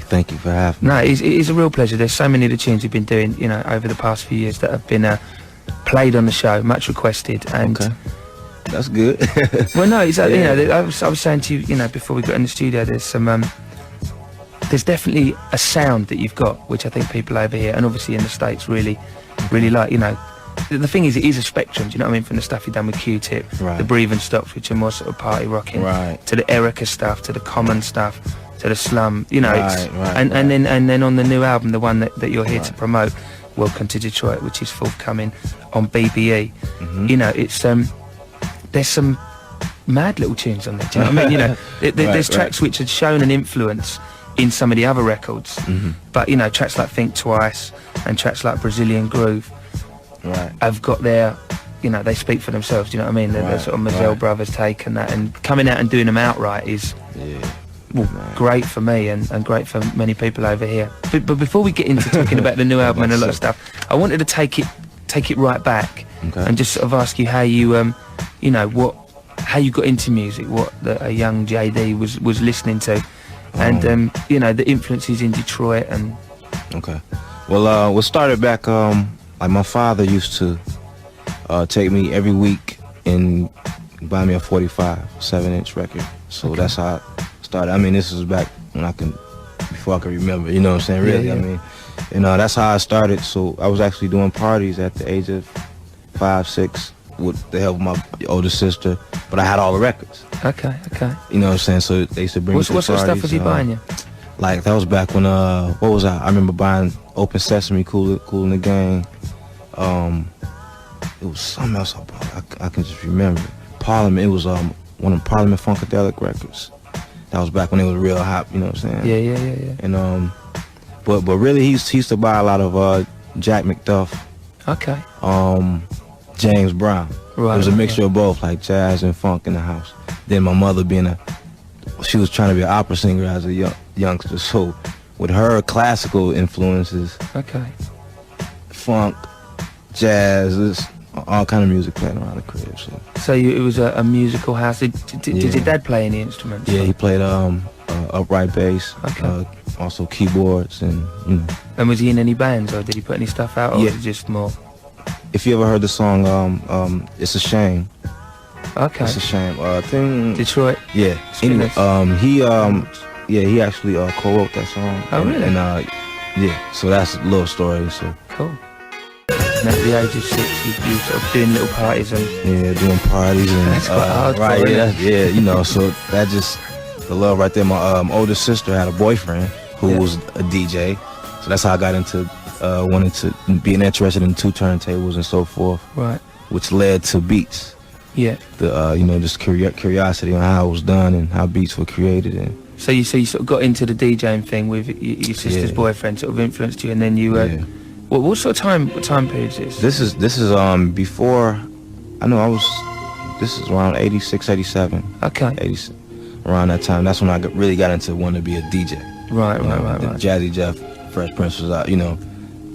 Thank you for having me. No, it is a real pleasure. There's so many of the tunes you've been doing, you know, over the past few years that have been played on the show, much requested, and Okay. That's good. well, no, it's, you know, I was saying to you, you know, before we got in the studio, there's some, there's definitely a sound that you've got, which I think people over here, and obviously in the States, really like, you know. The thing is, it is a spectrum, do you know what I mean? From the stuff you've done with Q-Tip, Right. the Breathe and Stops, which are more sort of party rocking, Right. to the Erica stuff, to the Common stuff, to the Slum, you know. Right, and then on the new album, the one that you're here Right. to promote, Welcome to Detroit, which is forthcoming on BBE. Mm-hmm. You know, it's there's some mad little tunes on there. Do you know what I mean? You know, there's tracks which had shown an influence in some of the other records, but you know, tracks like Think Twice and tracks like Brazilian Groove have got their, you know, they speak for themselves. Do you know what I mean? They're sort of Mazel Brothers take and that, and coming out and doing them outright is great for me and great for many people over here. But before we get into talking about the new album and a lot of stuff, I wanted to take it right back and just sort of ask you how you you know, how you got into music, what a young JD was listening to, and you know, the influences in Detroit and. Okay. Well, what started back, like my father used to take me every week and buy me a 45 7-inch record. So that's how I started. I mean, this was back when before I could remember, you know what I'm saying, really. Yeah. I mean, and that's how I started. So I was actually doing parties at the age of 5, 6 with the help of my older sister, but I had all the records. Okay. You know what I'm saying? So they used to bring me to What sort of stuff was he buying you? Like, that was back when, what was I remember buying Open Sesame, Cool in the Gang. It was something else I bought. I can just remember. Parliament, it was one of the Parliament Funkadelic records. That was back when it was real hot, you know what I'm saying? Yeah. And, but really, he used to buy a lot of Jack McDuff. Okay. James Brown. Right. It was a mixture of both, like jazz and funk in the house. Then my mother she was trying to be an opera singer as a youngster, so with her classical influences, funk, jazz, all kind of music playing around the crib. So it was a musical house. Did your dad play any instruments? Yeah, he played upright bass, also keyboards, and you know. And was he in any bands, or did he put any stuff out, or was it just more? If you ever heard the song It's a Shame. Okay. It's a Shame. Detroit. Yeah. Anyway, he actually co-wrote that song. Oh, really? And yeah, so that's a little story. So cool. And at the age of 6, you sort of doing little parties and doing parties and that's quite hard. Right? Yeah, you know. So that just the love right there. My older sister had a boyfriend who was a DJ, so that's how I got into wanting to being interested in 2 turntables and so forth. Right. Which led to beats. Yeah. The you know, just curiosity on how it was done and how beats were created. And so you sort of got into the DJing thing with your sister's boyfriend, sort of influenced you, and then you. What sort of time period is this? This is before. I know this is around 86, 87. Okay. 86, around that time. That's when I really got into wanting to be a DJ. Right. Jazzy Jeff, Fresh Prince was out. You know,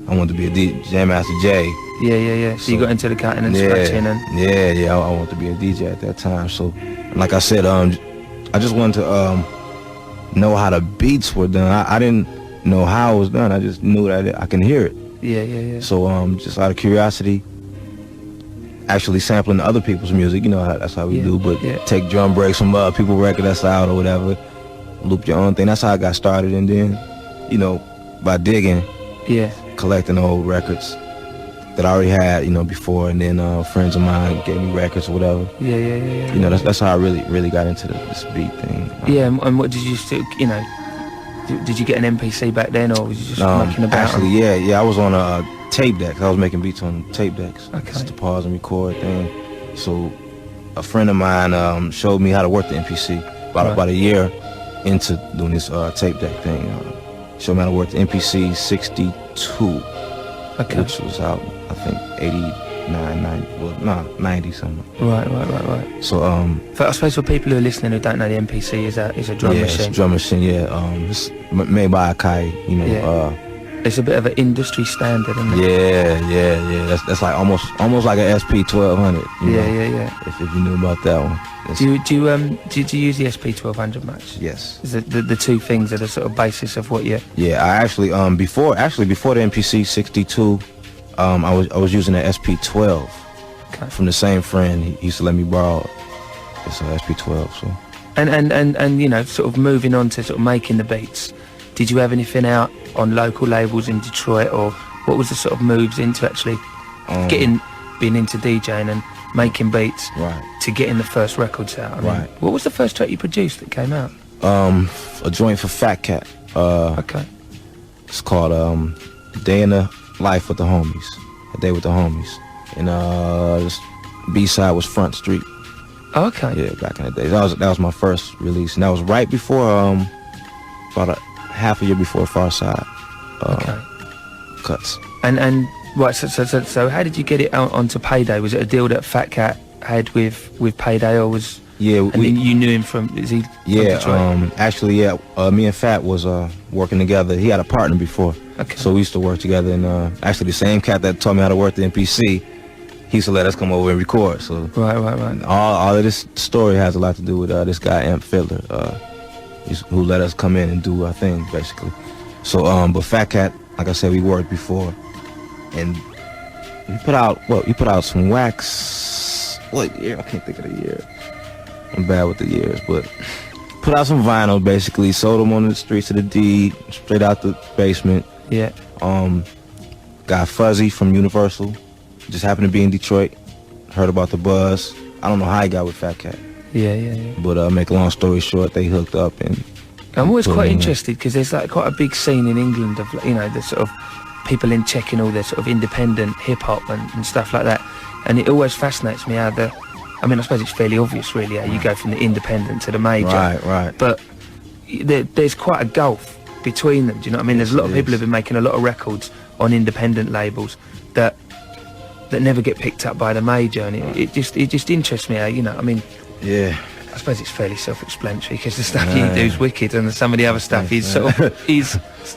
I wanted to be a DJ, Jam Master Jay. Yeah. So you got into the cutting and scratching and. Yeah. I wanted to be a DJ at that time. So, like I said, I just wanted to know how the beats were done. I didn't know how it was done. I just knew that I can hear it. Yeah. So just out of curiosity, actually sampling other people's music, you know, that's how we do, but take drum breaks from people's record that's out or whatever, loop your own thing. That's how I got started. And then, you know, by digging, collecting old records that I already had, you know, before, and then friends of mine gave me records or whatever. Yeah. You know, that's how I really got into this beat thing. And what did you still, you know, did you get an MPC back then, or was you just mucking about? Actually, yeah, I was on a tape deck. I was making beats on tape decks. Okay. Just to pause and record thing. So a friend of mine showed me how to work the MPC about a year into doing this tape deck thing. Showed me how to work the MPC 62, which was out, I think, 89, 90, 90 something. Right. So I suppose for people who are listening who don't know, the MPC is a drum machine. It's a drum machine. It's made by Akai, you know. It's a bit of an industry standard, isn't it? Yeah. That's like almost like an SP 1200. Yeah. If you knew about that one. Do you use the SP 1200 much? Yes. Is it the two things are the sort of basis of what you? Yeah, I actually before the MPC 62, I was using the SP 12 from the same friend. He used to let me borrow it's an SP 12. So. And you know, sort of moving on to sort of making the beats. Did you have anything out on local labels in Detroit, or what was the sort of moves into actually being into DJing and making beats to getting the first records out? I mean, what was the first track you produced that came out? A joint for Fat Cat. Okay. It's called Day in the Life with the Homies. A Day with the Homies. And this B-side was Front Street. Oh, okay. Yeah, back in the day. That was my first release, and that was right before about half a year before Far Side cuts. And right, so how did you get it out onto Payday? Was it a deal that Fat Cat had with Payday, or was you knew him from? Is he? Yeah, from actually, yeah. Me and Fat was working together. He had a partner before, so we used to work together. And actually, the same cat that taught me how to work the MPC, he used to let us come over and record. So right. All of this story has a lot to do with this guy Amp Fiddler, who let us come in and do our thing basically. So but Fat Cat, like I said, we worked before, and he put out some wax. What year? I can't think of the year. I'm bad with the years, but put out some vinyl basically. Sold them on the streets of the D, straight out the basement. Yeah. Got Fuzzy from Universal. Just happened to be in Detroit. Heard about the buzz. I don't know how he got with Fat Cat. Yeah. But make a long story short, they hooked up, and I'm always quite interested because there's like quite a big scene in England of, you know, the sort of people in checking all their sort of independent hip hop and stuff like that, and it always fascinates me how I mean, I suppose it's fairly obvious really how you go from the independent to the major. Right. But there's quite a gulf between them. Do you know what I mean? There's a lot of people who've been making a lot of records on independent labels that never get picked up by the major, and it just interests me how, you know, I mean, yeah, I suppose it's fairly self-explanatory because the stuff you do is wicked, and some of the other stuff is sort of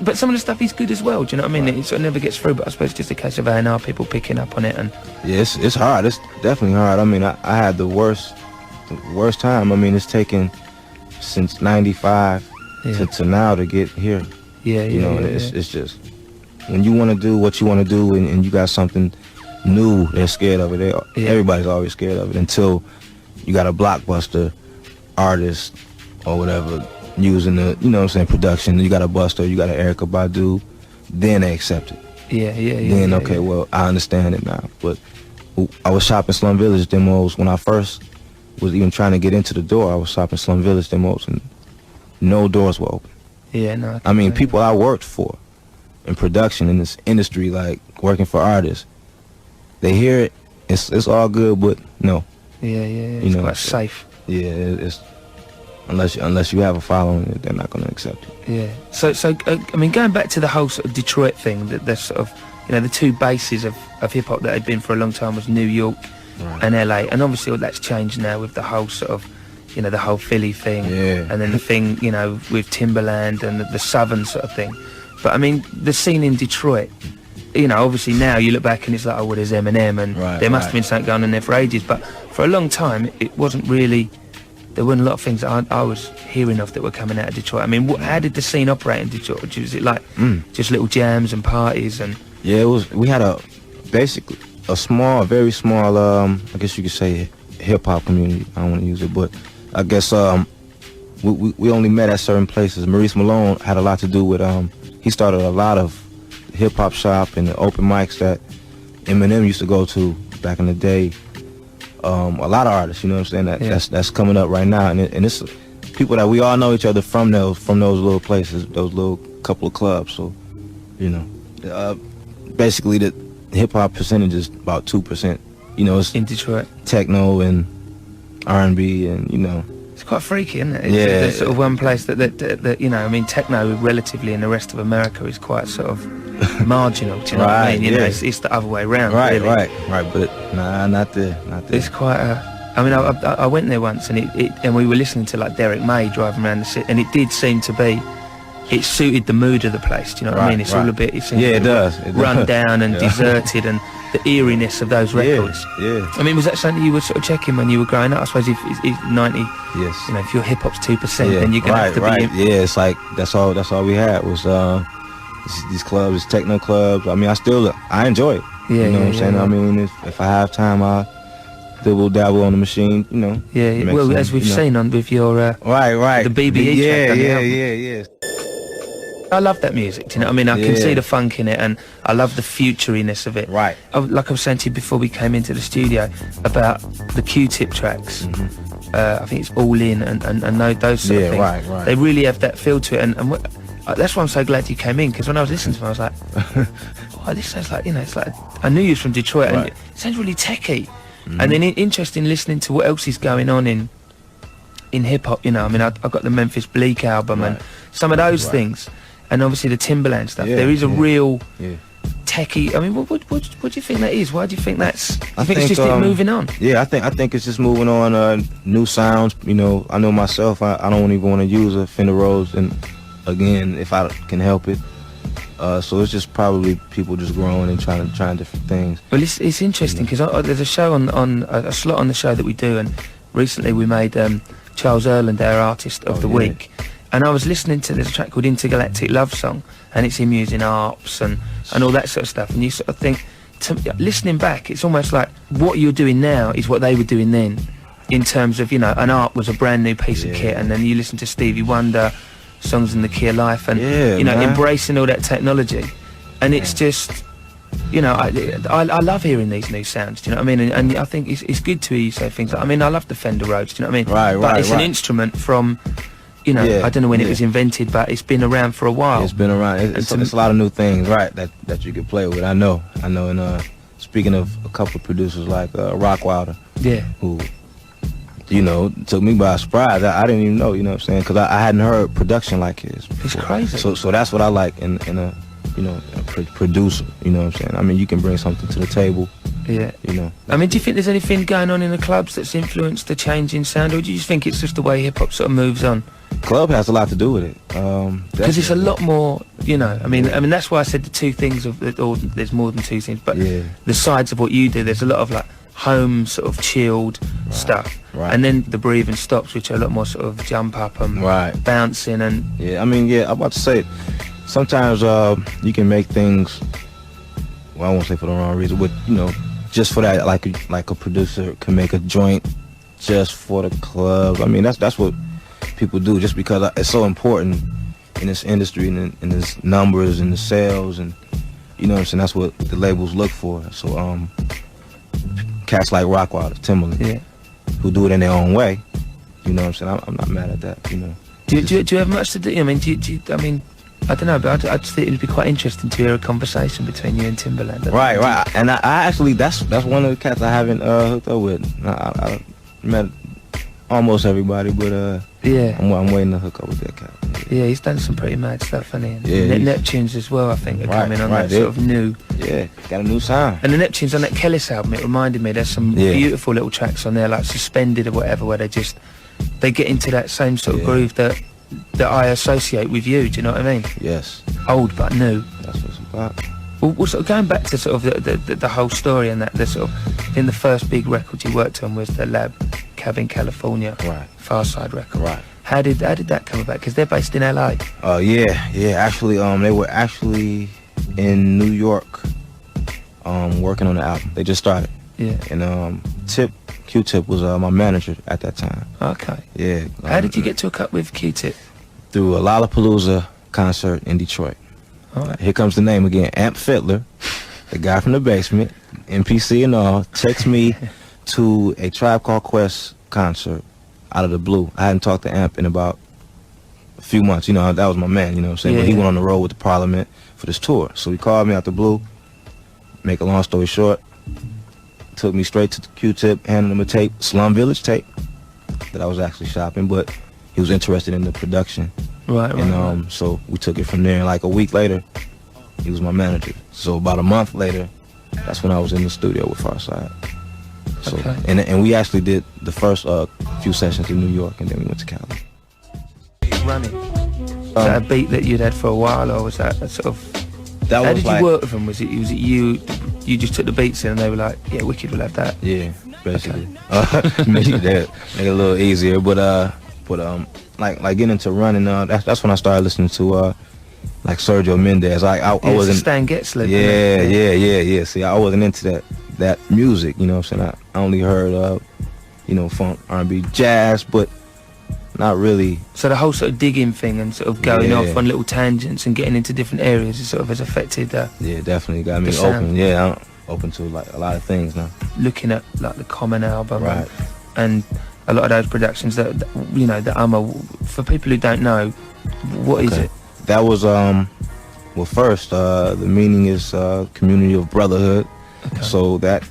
but some of the stuff is good as well. Do you know what I mean? It sort of never gets through, but I suppose it's just a case of A&R people picking up on it. And yeah, it's hard. It's definitely hard. I mean, I had the worst time. I mean, it's taken since '95 to now to get here. It's just when you want to do what you want to do, and you got something new, they're scared of it. Everybody's always scared of it until you got a blockbuster artist or whatever using the, you know what I'm saying, production. You got a Buster, you got an Erykah Badu, then they accept it. Then well, I understand it now. But I was shopping Slum Village demos when I first was even trying to get into the door. I was shopping Slum Village demos and no doors were open. I mean, people I worked for in production in this industry, like working for artists, they hear it, it's all good, but no. It's quite safe. Yeah, it's unless you have a following, they're not going to accept it. Yeah. So I mean, going back to the whole sort of Detroit thing, the sort of, you know, the two bases of hip hop that had been for a long time was New York and LA, and obviously all that's changed now with the whole sort of, you know, the whole Philly thing, and then the thing, you know, with Timberland and the Southern sort of thing. But I mean, the scene in Detroit, you know, obviously now you look back and it's like, oh, well, there's Eminem, and there must have been something going on there for ages. But for a long time, it wasn't really. There weren't a lot of things that I was hearing of that were coming out of Detroit. I mean, how did the scene operate in Detroit? Was it like just little jams and parties and? Yeah, it was. We had basically a small, very small, I guess you could say, hip hop community. I don't want to use it, but I guess we only met at certain places. Maurice Malone had a lot to do with he started a lot of hip hop shop and the open mics that Eminem used to go to back in the day. A lot of artists, you know what I'm saying, that's coming up right now, and it's people that we all know each other from those little places, those little couple of clubs. So, you know, basically the hip hop percentage is about 2%. You know, it's in Detroit, techno and R&B, and you know. It's quite freaky, isn't it? There's sort of one place that you know, I mean, techno relatively in the rest of America is quite sort of marginal. Do you know what I mean? You know, it's the other way around. Right. But not there. It's quite I mean, I went there once, and we were listening to like Derek May driving around the city, and it did seem to be it suited the mood of the place. Do you know what I mean? It's all a bit. It does. Run down and deserted, and the eeriness of those records. Yeah. I mean, was that something you were sort of checking when you were growing up? I suppose if 90, yes. You know, if your hip hop's 2%, then you're gonna have to be. Yeah, it's like that's all we had was these clubs, these techno clubs. I mean, I enjoy it. Yeah, you know what I'm saying? I mean, if I have time, I dibble dabble on the machine. You know. Yeah. Well, as we've seen on with your the BBE track. Yeah. I love that music, do you know what I mean? I can see the funk in it, and I love the futuriness of it. Right. Like I was saying to you before we came into the studio about the Q-Tip tracks. I think it's All In and those sort of things. Right. They really have that feel to it, and that's why I'm so glad you came in, because when I was listening to them, I was like, oh, this sounds like, you know, it's like, I knew you was from Detroit, and it sounds really techie. And then interesting listening to what else is going on in hip-hop, you know. I mean, I got the Memphis Bleak album and some of those things. And obviously the Timberland stuff. There is a real techie. I mean, what do you think that is? Why do you think that's? I think it's just it moving on. Yeah, I think it's just moving on. New sounds. You know, I know myself. I don't even want to use a Fender Rhodes, and again, if I can help it. So it's just probably people just growing and trying different things. Well, it's interesting because there's a show on a slot on the show that we do, and recently we made Charles Erland our artist of the week. And I was listening to this track called Intergalactic Love Song, and it's him using harps and all that sort of stuff. And you sort of think, listening back, it's almost like what you're doing now is what they were doing then, in terms of, you know, an harp was a brand new piece of kit, and then you listen to Stevie Wonder, Songs in the Key of Life, and you know, embracing all that technology. And it's just, you know, I love hearing these new sounds. Do you know what I mean? And I think it's good to hear you say things like, I mean, I love the Fender Rhodes. Do you know what I mean? But it's an instrument from. You know, I don't know when it was invented, but it's been around for a while. It's been around. It's a lot of new things, right? That you can play with. I know. And speaking of a couple of producers like Rockwilder, who, you know, took me by surprise. I didn't even know. You know what I'm saying? Because I hadn't heard production like his before. It's crazy. So that's what I like in a, you know, a producer. You know what I'm saying? I mean, you can bring something to the table. Yeah. You know. I mean, do you think there's anything going on in the clubs that's influenced the change in sound, or do you just think it's just the way hip hop sort of moves on? Club has a lot to do with it, because it's a lot more, you know. I mean, that's why I said the two things or there's more than two things, but the sides of what you do. There's a lot of like home sort of chilled stuff, and then the breathe and stops, which are a lot more sort of jump up and bouncing and. Yeah, I mean, I'm about to say, sometimes you can make things. Well, I won't say for the wrong reason, but you know, just for that, like a producer can make a joint just for the club. I mean, that's what people do, just because it's so important in this industry and in this numbers and the sales, and you know what I'm saying, that's what the labels look for. So cats like Rockwilder, Timberland, who do it in their own way, you know what I'm saying, I'm not mad at that, you know. Do you have much to do? I mean, I mean, I don't know, but I just think it'd be quite interesting to hear a conversation between you and Timberland. Right, and I actually, that's one of the cats I haven't hooked up with. I met almost everybody, but I'm waiting to hook up with that cat. Yeah, he's done some pretty mad stuff, hasn't he? And Neptunes as well, I think, are coming on that sort of new. Yeah, got a new sound. And the Neptunes on that Kellis album, it reminded me, there's some beautiful little tracks on there, like Suspended or whatever, where they get into that same sort of groove that I associate with you. Do you know what I mean? Yes. Old but new. That's what it's about. Well, sort of going back to sort of the whole story and that, the sort of, in the first big record you worked on was the Lab Cabin California, Far Side record. Right. How did that come about? Because they're based in LA. Actually, they were actually in New York, working on the album. They just started. Yeah. And Q-Tip was my manager at that time. Okay. Yeah. How did you get to a cut with Q-Tip? Through a Lollapalooza concert in Detroit. All right. Here comes the name again, Amp Fiddler, the guy from the basement, MPC and all, texts me to a Tribe Called Quest concert out of the blue. I hadn't talked to Amp in about a few months. You know, that was my man, you know what I'm saying? But he went on the road with the Parliament for this tour. So he called me out the blue. Make a long story short, took me straight to the Q-Tip, handed him a tape, Slum Village tape, that I was actually shopping, but he was interested in the production. Right. So we took it from there, and like a week later, he was my manager. So about a month later, that's when I was in the studio with Farside. So, and we actually did the first few sessions in New York, and then we went to Cali. Running. Was that a beat that you'd had for a while, or was that a sort of... That How was did you work with them? Was it you just took the beats in and they were like, yeah, Wicked will have that? Yeah, basically. Make it a little easier, but like getting into running, that's when I started listening to like Sergio Mendes. I wasn't Stan Getzler. Yeah. See, I wasn't into that music, you know what I'm saying? I only heard funk, R&B, jazz, but not really. So the whole sort of digging thing and sort of going off on little tangents and getting into different areas is sort of has affected. Yeah, definitely got me open. Yeah, I'm open to like a lot of things now. Looking at like the Common album, right, and a lot of those productions that the Ummah. For people who don't know, what is it? That was well, first the meaning is community of brotherhood. Okay. So that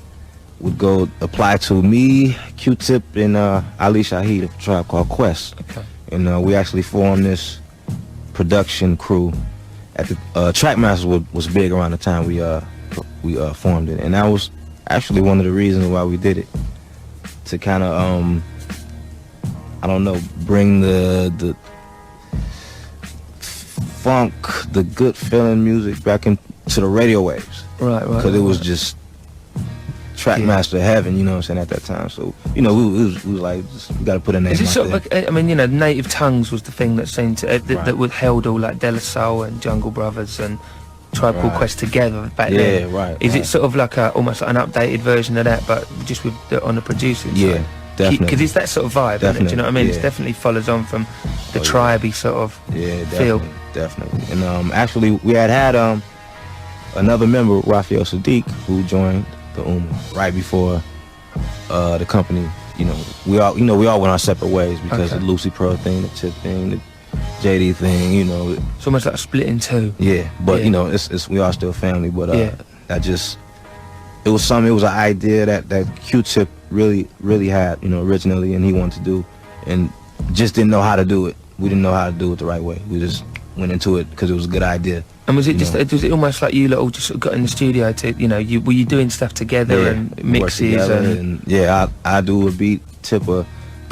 would apply to me, Q-Tip, and Ali Shaheed, a tribe called Quest. Okay. And we actually formed this production crew. At the Trackmasters was big around the time we formed it, and that was actually one of the reasons why we did it, to kind of I don't know, bring the funk, the good feeling music back into the radio waves. Right. Because it was just Trackmaster heaven, you know what I'm saying, at that time. So, we was like, we got to put a name Is it out sort there. of like, I mean, Native Tongues was the thing that seemed to, that would held all like Dilla Soul and Jungle Brothers and Tribe Called Quest together back then. Yeah, right. Is it sort of like almost like an updated version of that, but just with on the producing side? Yeah, definitely. Because it's that sort of vibe, isn't it? Do you know what I mean? It definitely follows on from the tribey sort of feel. Definitely. And actually, we had another member, Raphael Sadiq, who joined the Ummah right before the company. We all went our separate ways because of the Lucy Pearl thing, the Tip thing, the JD thing. It's almost like a split in two. Yeah, but it's we are still family. But it was an idea that Q-Tip really had, originally, and he wanted to do, and just didn't know how to do it. We didn't know how to do it the right way. We just went into it because it was a good idea. And was it almost like you lot all just sort of got in the studio to, were you doing stuff together and mixes and I do a beat, Tip put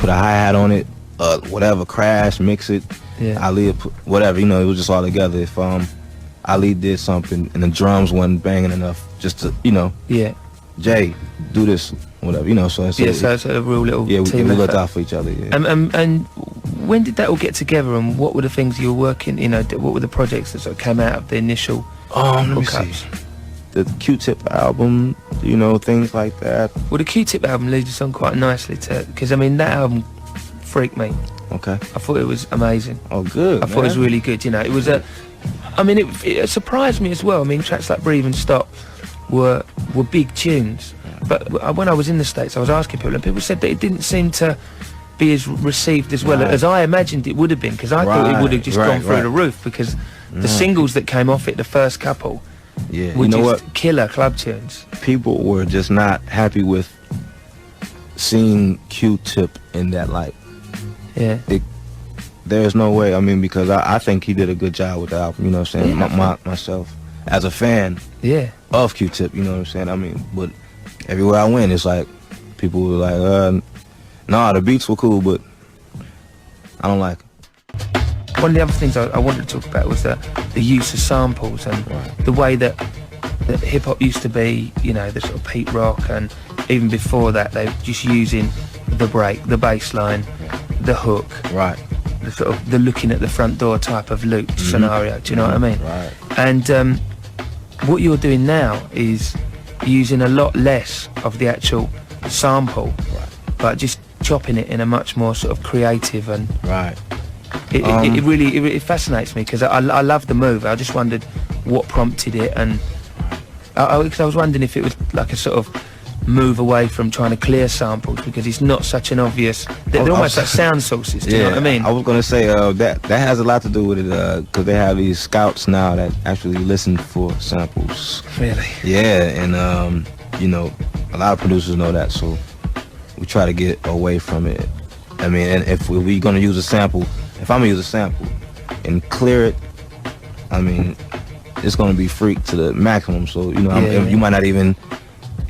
a hi-hat on it, whatever, crash, mix it. Yeah. Ali whatever, it was just all together. If Ali did something and the drums wasn't banging enough, just to, Jay, do this, whatever, so it's a real little team we looked out for each other. Yeah. And when did that all get together, and what were the things you were working, what were the projects that sort of came out of the initial let me see. The Q-Tip album, things like that. Well, the Q-Tip album leads us on quite nicely because that album freaked me. Okay. I thought it was amazing. Oh, good. I thought it was really good. It was it surprised me as well. Tracks like Breathe and Stop were big tunes, but when I was in the States, I was asking people, and people said that it didn't seem to be as received as well as I imagined it would have been, because I thought it would have just gone through the roof, because the singles that came off it, the first couple, were just killer club tunes. People were just not happy with seeing Q-Tip in that light. Yeah. There's no way, because I think he did a good job with the album, you know what I'm saying? Myself, as a fan of Q-Tip, you know what I'm saying? But everywhere I went, it's like, people were like, nah, the beats were cool, but I don't like it. One of the other things I wanted to talk about was the use of samples and the way that hip-hop used to be, the sort of Pete Rock, and even before that, they were just using the break, the bass line, the hook, the sort of the looking at the front door type of loop scenario. Do you know what I mean? Right. And what you're doing now is using a lot less of the actual sample, but just chopping it in a much more sort of creative and it really fascinates me, because I love the move. I just wondered what prompted it, and because I was wondering if it was like a sort of move away from trying to clear samples, because it's not such an obvious, they're almost like sound sources, do you know what I mean? I was going to say that has a lot to do with it, because they have these scouts now that actually listen for samples. Really? Yeah, and a lot of producers know that, so we try to get away from it. And if we're going to use a sample, if I'm going to use a sample and clear it, it's going to be freak to the maximum. So, you might not even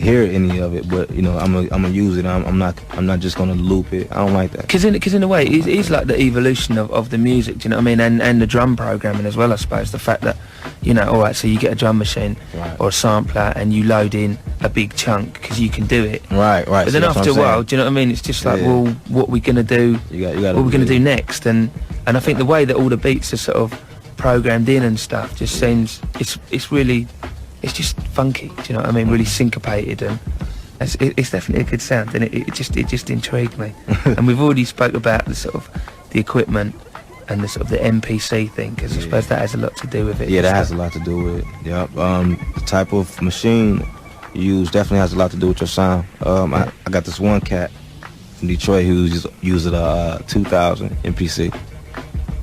hear any of it, but you know, I'm gonna use it. I'm not just gonna loop it. I don't like that. Because in a way, it is like the evolution of the music. Do you know what I mean? And the drum programming as well, I suppose. The fact that, you know, all right, so you get a drum machine or a sampler and you load in a big chunk because you can do it. Right. But then after a while, do you know what I mean? It's just like, well, what are we gonna do? What are we gonna do next? And I think the way that all the beats are sort of programmed in and stuff just seems it's just funky. Do you know what I mean? Really syncopated, and it's definitely a good sound, and it just intrigued me. And we've already spoke about the sort of the equipment and the sort of the MPC thing, because I suppose that has a lot to do with it. Yeah, that has a lot to do with it. Yep. The type of machine you use definitely has a lot to do with your sound. I got this one cat from Detroit who uses a 2000 MPC.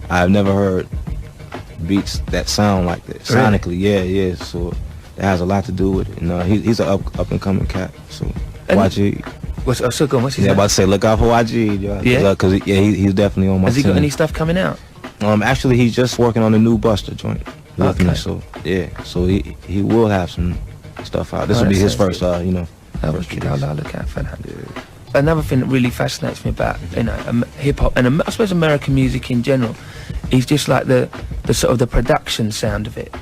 I've never heard beats that sound like that sonically. Yeah. So it has a lot to do with it. You know, he's an up and coming cat. So YG. What's his name? About to say look out for YG. Yeah. Because he's definitely on my. Has he got any stuff coming out? Actually, he's just working on the new Buster joint. Okay. So yeah. So he will have some stuff out. This will be his first. I'll look out for that. Yeah. Another thing that really fascinates me about hip hop and I suppose American music in general is just like the sort of the production sound of it.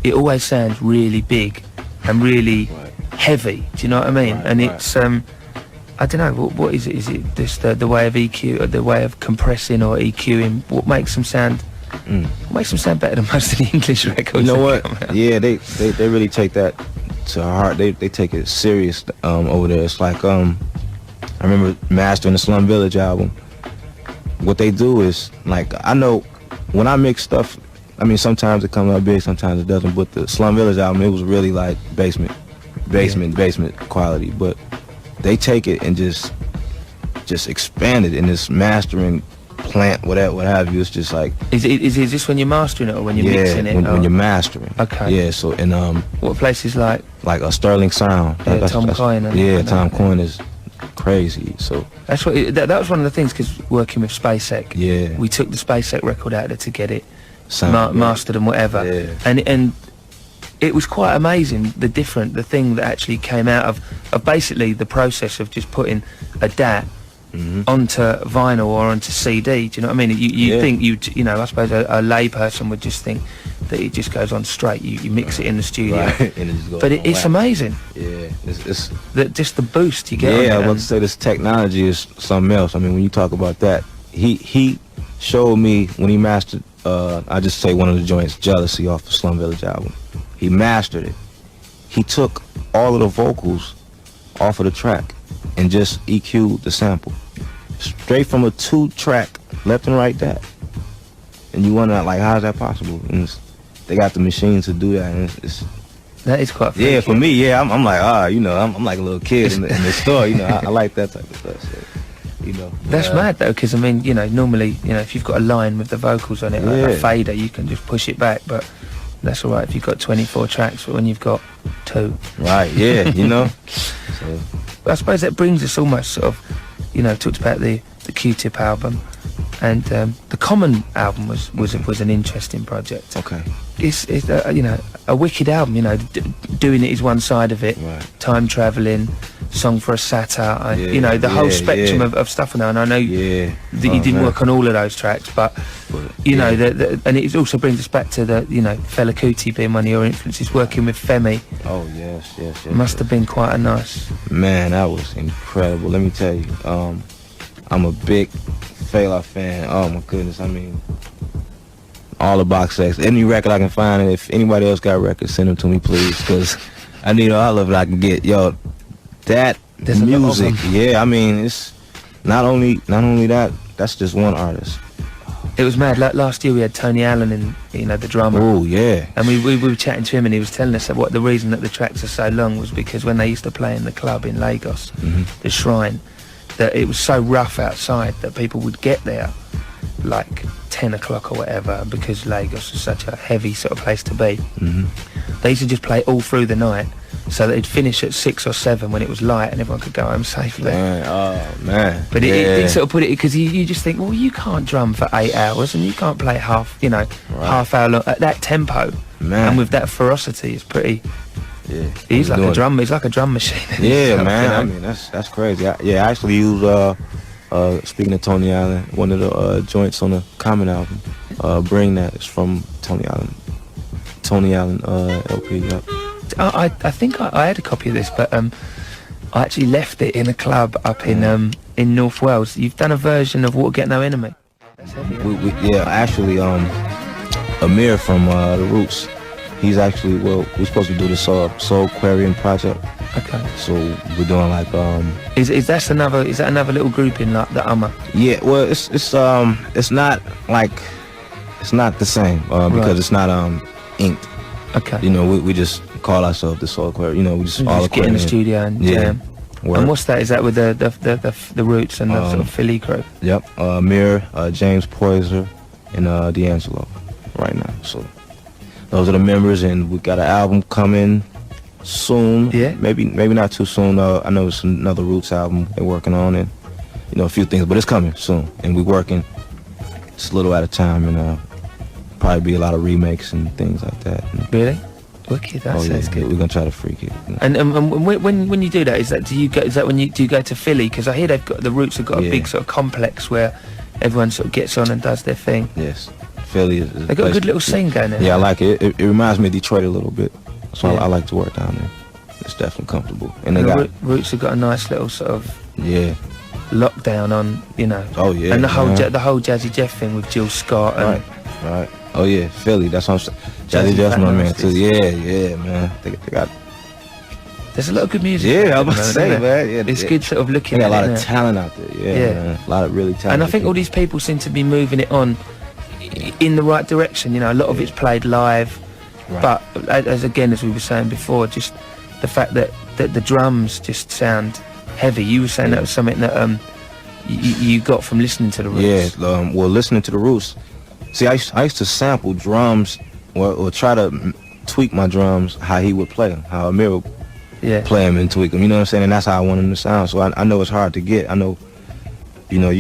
It always sounds really big and really heavy. Do you know what I mean? It's I don't know what is it? Is it just the way of EQ, or the way of compressing or EQing? What makes them sound? What makes them sound better than most of the English records? You know what? Yeah, they really take that to heart. They take it serious over there. It's like I remember mastering the Slum Village album. What they do is, like, I know when I mix stuff, I mean, sometimes it comes out big, sometimes it doesn't, but the Slum Village album, it was really like basement quality, but they take it and just expand it in this mastering plant, what have you. It's just like... Is this when you're mastering it or when you're mixing it? When you're mastering. Okay. Yeah, so in... what places like? Like a Sterling Sound. Yeah, Tom Coyne. Tom Coyne is crazy. So that's what that was one of the things, because working with Spacek, we took the Spacek record out there to get it mastered and whatever, and it was quite amazing the thing that actually came out of basically the process of just putting a DAT onto vinyl or onto CD. Do you know what I mean? You think you know, I suppose a lay person would just think that it just goes on straight. You mix it in the studio, but it's amazing. Yeah, it's just the boost you get. Yeah, I want to say this technology is something else. I mean, when you talk about that, he showed me when he mastered. I just say one of the joints, Jealousy, off the Slum Village album. He mastered it. He took all of the vocals off of the track and just EQ'd the sample straight from a 2-track left and right DAT. And you wonder, like, how is that possible? And they got the machines to do that, and that is quite freaky. Yeah, for me, I'm like, you know, I'm like a little kid in the store, you know. I like that type of stuff. So, you know, that's mad though, because I mean, you know, normally, you know, if you've got a line with the vocals on it, like a fader, you can just push it back, but that's all right if you've got 24 tracks, but when you've got 2, right? Yeah, you know. So, but I suppose that brings us almost sort of, you know, talked about the Q-Tip album, and the Common album was an interesting project. Okay. It's you know, a wicked album. You know, doing it is one side of it. Right. Time travelling, Song for a Satire. You know, the whole spectrum of stuff now. And I know that you didn't work on all of those tracks, but you know, and it also brings us back to the, you know, Fela Kuti being one of your influences, working with Femi. Oh yes. Must have been quite a nice. Man, that was incredible. Let me tell you, I'm a big Fela fan. Oh my goodness, I mean, all the box sets, any record I can find, and if anybody else got records, send them to me, please, because I need all of it I can get. Yo, that There's music, I mean, it's not only that. That's just one artist. It was mad. Like last year, we had Tony Allen in, you know, the drummer. Oh yeah. And we were chatting to him, and he was telling us that what the reason that the tracks are so long was because when they used to play in the club in Lagos, the Shrine, that it was so rough outside that people would get there like 10 o'clock or whatever, because Lagos is such a heavy sort of place to be. They used to just play all through the night, so that it'd finish at 6 or 7 when it was light and everyone could go home safely. Man, oh man. But it sort of put it, because you just think, well, you can't drum for 8 hours and you can't play half hour long at that tempo, and with that ferocity. It's pretty Yeah. He's like a drum. He's like a drum machine. Yeah, man. I mean, that's crazy. I actually use speaking of Tony Allen, one of the joints on the Common album. Bring That is from Tony Allen. Tony Allen LP. Yep. I think I had a copy of this, but I actually left it in a club up in North Wales. You've done a version of Water Get No Enemy. That's heavy. Actually, Amir from the Roots. He's actually, we're supposed to do the Soul Aquarium project. Okay. So we're doing like Is that another little group in like the Ummah? Yeah, well it's not like it's not the same because it's not inked. Okay. You know, we just call ourselves the Soul Aquarium. You know, we just all get in the studio and jam. Work. And what's that? Is that with the Roots and the sort of Philly crew? Yep. Amir, James Poyser, and D'Angelo right now. So those are the members, and we got an album coming soon. Yeah. Maybe not too soon. I know it's another Roots album they're working on, and you know, a few things, but it's coming soon. And we're working just a little at a time, and probably be a lot of remakes and things like that. Really? Wicked. That sounds good. We're gonna try to freak it. You know? And when you do that, do you go to Philly? Because I hear the Roots have got a big sort of complex where everyone sort of gets on and does their thing. Yes. Philly is they got a good little scene going there. Yeah, I like it. It reminds me of Detroit a little bit, so I like to work down there. It's definitely comfortable, and they got Roots have got a nice little sort of lockdown on, you know. Oh yeah, and the whole Jazzy Jeff thing with Jill Scott and right. Oh yeah, Philly. That's what I'm saying. Jazzy Jeff's my man too. Yeah, man. They got. There's a lot of good music. Yeah, I was about to say, man. Yeah, it's good sort of looking. They got at a lot of talent out there. Yeah, man. A lot of really talented. And I think all these people seem to be moving it on in the right direction. You know, a lot of it's played live, but as we were saying before, just the fact that the drums just sound heavy. You were saying that was something that you got from listening to the Roots. Yeah, well, listening to the Roots. See, I used to sample drums or try to tweak my drums how he would play them, how Amir would play them and tweak them. You know what I'm saying? And that's how I want them to sound. So I know it's hard to get. I know, you know,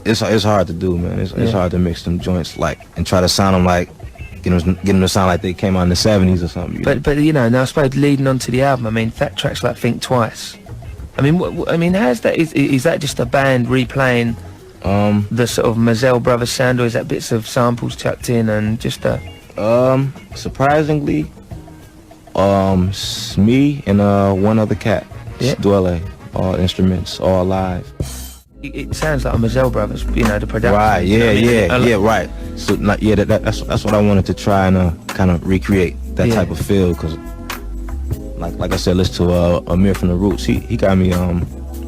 it's hard to do, man. It's hard to mix them joints and try to sound them like, get them to sound like they came out in the 70s or something. But you know, now I suppose leading on to the album, I mean, that track's like Think Twice. I mean, how's that? Is that just a band replaying the sort of Mazel Brothers sound, or is that bits of samples chucked in and just surprisingly, me and one other cat, Dilla, all instruments, all live. It sounds like a Mazel Brothers, you know, the production. Right, yeah, right. So, that's what I wanted to try and kind of recreate that type of feel, because, like I said, listen to Amir from the Roots. He got me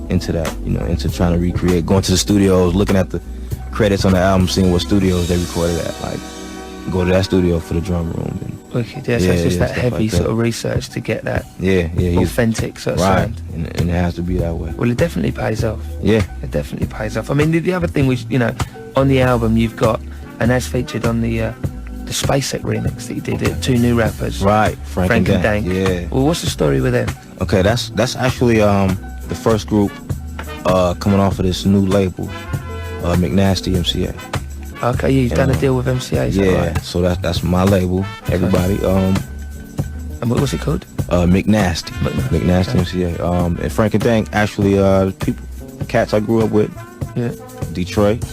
into that, you know, into trying to recreate, going to the studios, looking at the credits on the album, seeing what studios they recorded at, like go to that studio for the drum room. And, wicked, so it's just that heavy like sort of research to get that authentic sort of sound. And it has to be that way. Well, it definitely pays off. Yeah. It definitely pays off. I mean, the other thing was, you know, on the album you've got, and as featured on the SpaceX remix that you did, two new rappers. Right, Frank and Dank. Yeah. Well, what's the story with them? Okay, that's actually the first group coming off of this new label, McNasty MCA. Okay, you've done a deal with MCA. Right? So that's my label. Everybody. And what was it called? McNasty. McNasty MCA. And Frank and Dank, actually, cats I grew up with. Yeah. Detroit.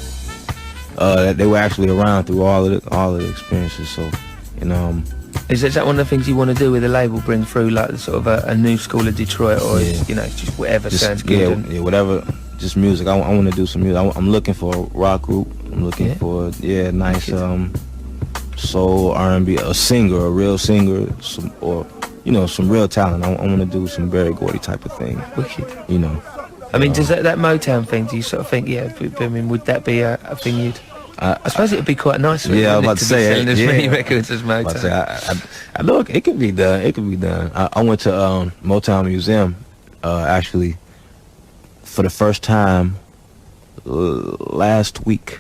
They were actually around through all of the experiences. So, and is that one of the things you want to do with the label? Bring through like the sort of a new school of Detroit, or you know, just whatever sounds good. Yeah, whatever. Just music. I want to do some music. I'm looking for a rock group. I'm looking for nice soul, R&B, a singer, a real singer, some real talent. I want to do some Berry Gordy type of thing. Wicked. You know. I mean, does that Motown thing? Do you sort of think, I mean, would that be a thing you'd? I suppose it would be quite nice. I was about to say as many records as Motown. Look, it could be done. It could be done. I went to Motown Museum actually for the first time last week.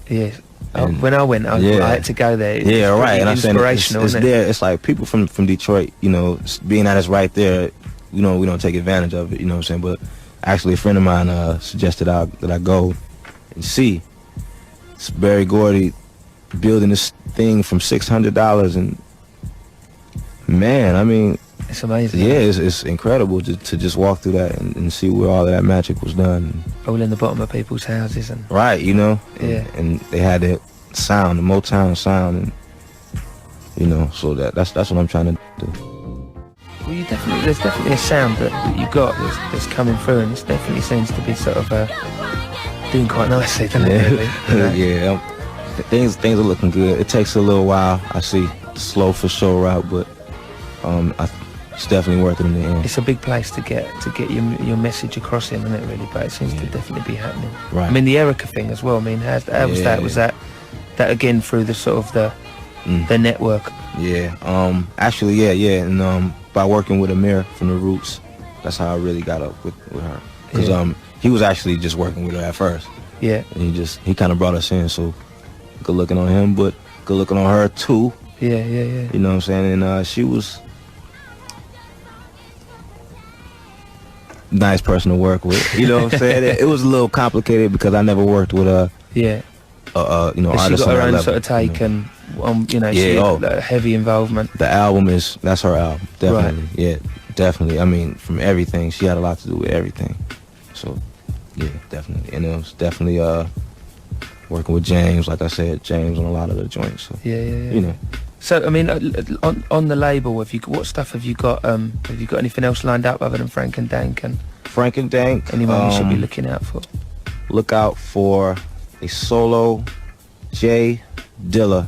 Yes. When I went, I had to go there. Right. And I'm saying it's there. It's like people from Detroit, you know, being that it's right there, you know, we don't take advantage of it. You know what I'm saying? But actually, a friend of mine suggested that I go and see. It's Berry Gordy building this thing from $600, and man, I mean, It's amazing. Yeah, it's incredible to just walk through that and see where all of that magic was done. All in the bottom of people's houses and. Right, you know. Yeah. And they had that sound, the Motown sound, and you know, so that's what I'm trying to do. Well, there's definitely a sound that you got that's coming through, and it definitely seems to be sort of doing quite nicely, doesn't it? Really? You know? Yeah, things are looking good. It takes a little while. I see slow for sure route, but it's definitely worth it in the end. It's a big place to get your message across in, isn't it? Really, but it seems to definitely be happening. Right. I mean, the Erica thing as well. I mean, how was that? Was that again through the sort of the network? Yeah. Actually, yeah, and by working with Amir from the Roots, that's how I really got up with her. Because he was actually just working with her at first. Yeah. And he kind of brought us in, so good looking on him, but good looking on her too. Yeah. You know what I'm saying? And she was nice person to work with. You know what I'm saying? It was a little complicated because I never worked with yeah. You know, but artists she got on her that own level, sort of take, you know. and you know, Yeah, heavy involvement. The album that's her album, definitely. Right. Yeah, definitely. I mean, from everything, she had a lot to do with everything. So, yeah, definitely. And it was definitely working with James, like I said, James on a lot of the joints. So, Yeah. you know. So I mean, on the label, what stuff have you got? Have you got anything else lined up other than Frank and Dank and Frank and Dank? Anyone you should be looking out for? Look out for a solo J Dilla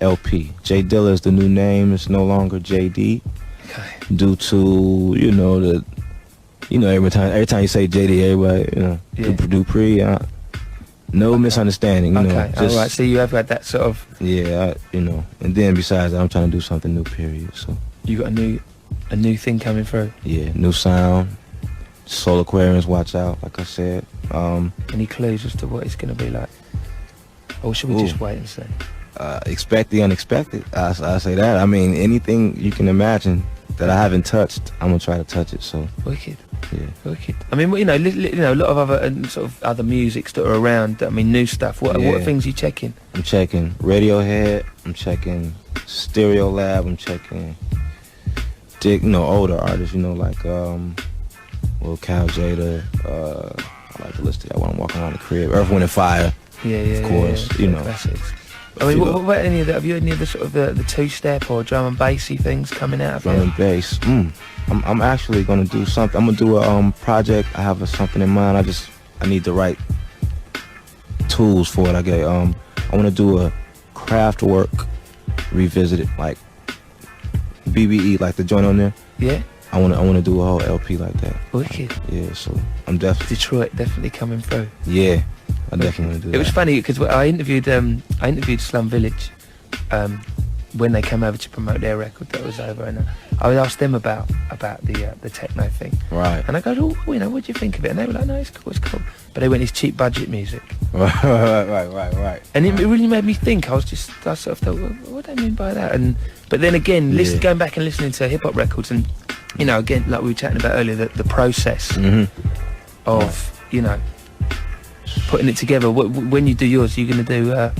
LP. J Dilla is the new name. It's no longer JD. Okay. Due to every time you say JD, everybody Dupree. No misunderstanding. Okay. All right. So you have got that sort of. Yeah. And then besides that, I'm trying to do something new. Period. So you got a new thing coming through. Yeah. New sound. Soul Aquarians, watch out. Like I said. Any clues as to what it's going to be like? Or should we just wait and see? Expect the unexpected. I say that. I mean, anything you can imagine that I haven't touched, I'm gonna try to touch it. So wicked. Yeah. Wicked. I mean, a lot of other sort of other musics that are around. I mean, new stuff. What things are you checking? I'm checking Radiohead. I'm checking Stereo Lab. I'm checking older artists. Like Cal Jada. I like to listen to that when I'm walking around the crib. Earth, Wind and Fire. Yeah. Of course. Classics. I mean, what about any of that? Have you any of the sort of the two-step or drum and bassy things coming out of Drum and bass. I'm actually gonna do something. I'm gonna do a project. I have something in mind. I need the right tools for it. I want to do a Kraftwerk revisited, like BBE, like the joint on there. Yeah. I want to do a whole LP like that. Wicked. Yeah. So I'm definitely Detroit definitely coming through. Yeah. I definitely want to do that. It was funny because I interviewed Slum Village when they came over to promote their record that was over, and I asked them about the techno thing. Right. And I go, what do you think of it? And they were like, no, it's cool. But they went, it's cheap budget music. Right. And it really made me think. I sort of thought, well, what do they mean by that? But then again, going back and listening to hip hop records, and again, like we were chatting about earlier, the process of putting it together. When you do yours, you're going to do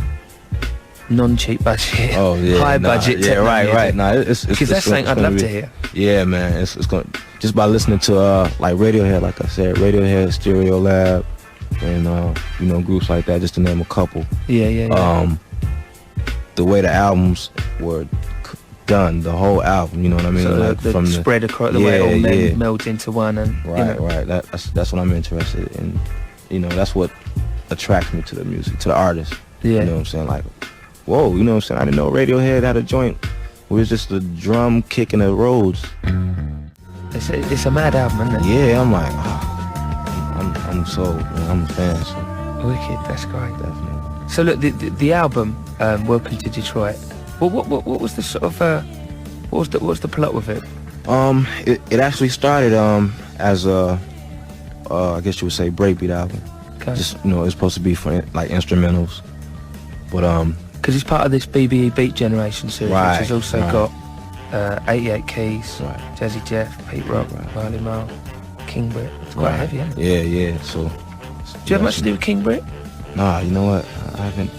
non-cheap budget, high budget techno music. Right. No, it's because that's something I'd love to hear. Yeah, man. It's going just by listening to like Radiohead, like I said, Radiohead, Stereo Lab, and groups like that, just to name a couple. Yeah. The way the albums were done, the whole album, you know what I mean? So like from spread across the way it all melds into one, and right. That's what I'm interested in. That's what attracts me to the music, to the artist. Yeah. You know what I'm saying? Like, whoa, you know what I'm saying? I didn't know Radiohead had a joint where it's just the drum kicking the roads. It's a mad album, isn't it? Yeah, I'm like, I'm a fan. So. Wicked, that's great. Definitely. So look, the album, Welcome to Detroit. What was the sort of what was the plot with it? It actually started as a I guess you would say breakbeat album. Okay. Just it's supposed to be for like instrumentals, but because it's part of this BBE Beat Generation series, right, which has also got 88 Keys, right, Jazzy Jeff, Pete Rock, Marley Marl, King Britt. It's quite heavy, isn't it? Yeah. So, do you have much to do with King Britt? Nah, you know what? I haven't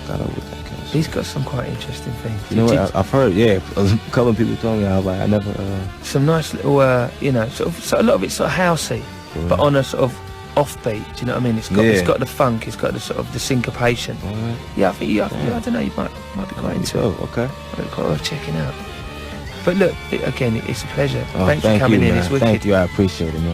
got up with that kind of He's got some quite interesting things. You know what? I've heard. Yeah, a couple of people told me. I was like, I never. Some nice little, you know, sort of. So a lot of it's sort of housey, but on a sort of offbeat. Do you know what I mean? It's got the funk. It's got the sort of the syncopation. Yeah, I think. I don't know. You might be quite into it. Okay. Might be quite worth checking out. But look, again, it's a pleasure. Oh, Thanks for coming in. Man. It's wicked. Thank you. I appreciate it, man.